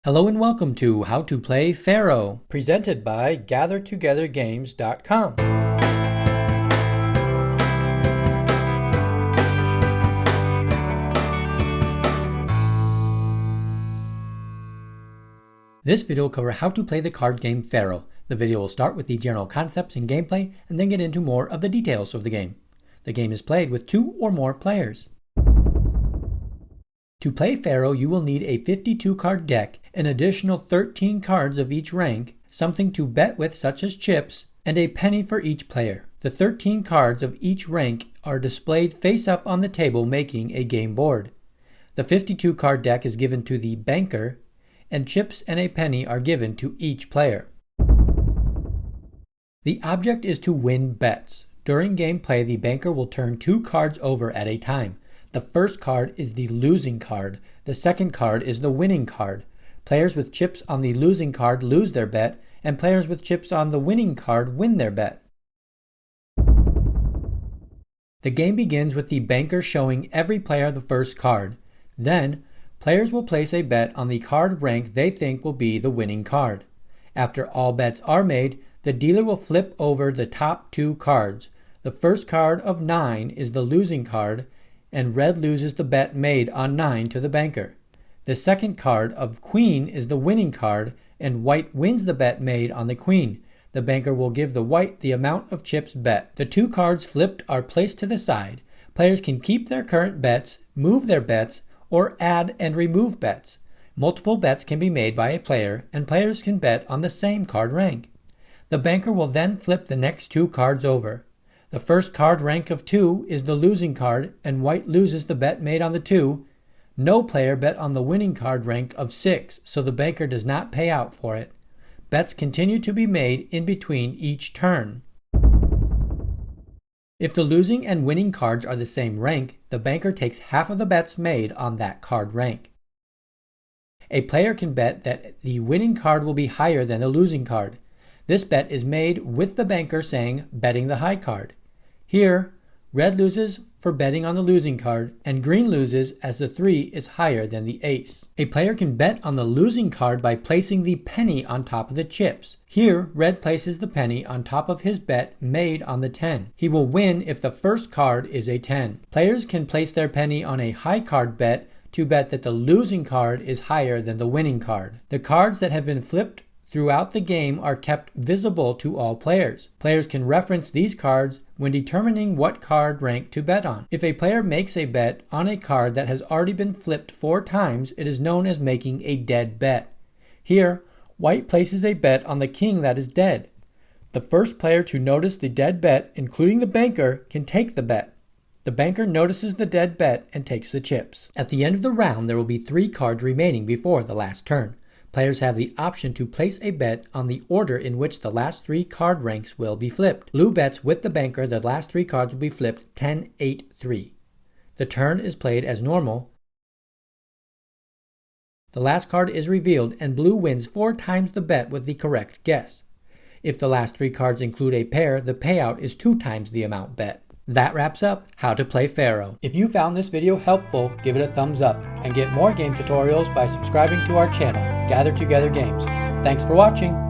Hello and welcome to How to Play Faro, presented by GatherTogetherGames.com. This video will cover how to play the card game Faro. The video will start with the general concepts and gameplay, and then get into more of the details of the game. The game is played with 2 or more players. To play Faro, you will need a 52-card deck, an additional 13 cards of each rank, something to bet with such as chips, and a penny for each player. The 13 cards of each rank are displayed face up on the table, making a game board. The 52-card deck is given to the banker, and chips and a penny are given to each player. The object is to win bets. During gameplay, the banker will turn 2 cards over at a time. The first card is the losing card. The second card is the winning card. Players with chips on the losing card lose their bet, and players with chips on the winning card win their bet. The game begins with the banker showing every player the first card. Then, players will place a bet on the card rank they think will be the winning card. After all bets are made, the dealer will flip over the top 2 cards. The first card of 9 is the losing card, and red loses the bet made on 9 to the banker. The second card of queen is the winning card, and white wins the bet made on the queen. The banker will give the white the amount of chips bet. The 2 cards flipped are placed to the side. Players can keep their current bets, move their bets, or add and remove bets. Multiple bets can be made by a player, and players can bet on the same card rank. The banker will then flip the next 2 cards over. The first card rank of 2 is the losing card, and white loses the bet made on the 2. No player bet on the winning card rank of 6, so the banker does not pay out for it. Bets continue to be made in between each turn. If the losing and winning cards are the same rank, the banker takes half of the bets made on that card rank. A player can bet that the winning card will be higher than the losing card. This bet is made with the banker saying, "betting the high card." Here, red loses for betting on the losing card, and green loses as the 3 is higher than the ace. A player can bet on the losing card by placing the penny on top of the chips. Here, red places the penny on top of his bet made on the 10. He will win if the first card is a 10. Players can place their penny on a high card bet to bet that the losing card is higher than the winning card. The cards that have been flipped throughout the game are kept visible to all players. Players can reference these cards when determining what card rank to bet on. If a player makes a bet on a card that has already been flipped 4 times, it is known as making a dead bet. Here, white places a bet on the king that is dead. The first player to notice the dead bet, including the banker, can take the bet. The banker notices the dead bet and takes the chips. At the end of the round, there will be 3 cards remaining before the last turn. Players have the option to place a bet on the order in which the last 3 card ranks will be flipped. Blue bets with the banker the last 3 cards will be flipped 10, 8, 3. The turn is played as normal. The last card is revealed, and blue wins 4 times the bet with the correct guess. If the last 3 cards include a pair, the payout is 2 times the amount bet. That wraps up How to Play Faro. If you found this video helpful, give it a thumbs up, and get more game tutorials by subscribing to our channel, Gather Together Games. Thanks for watching!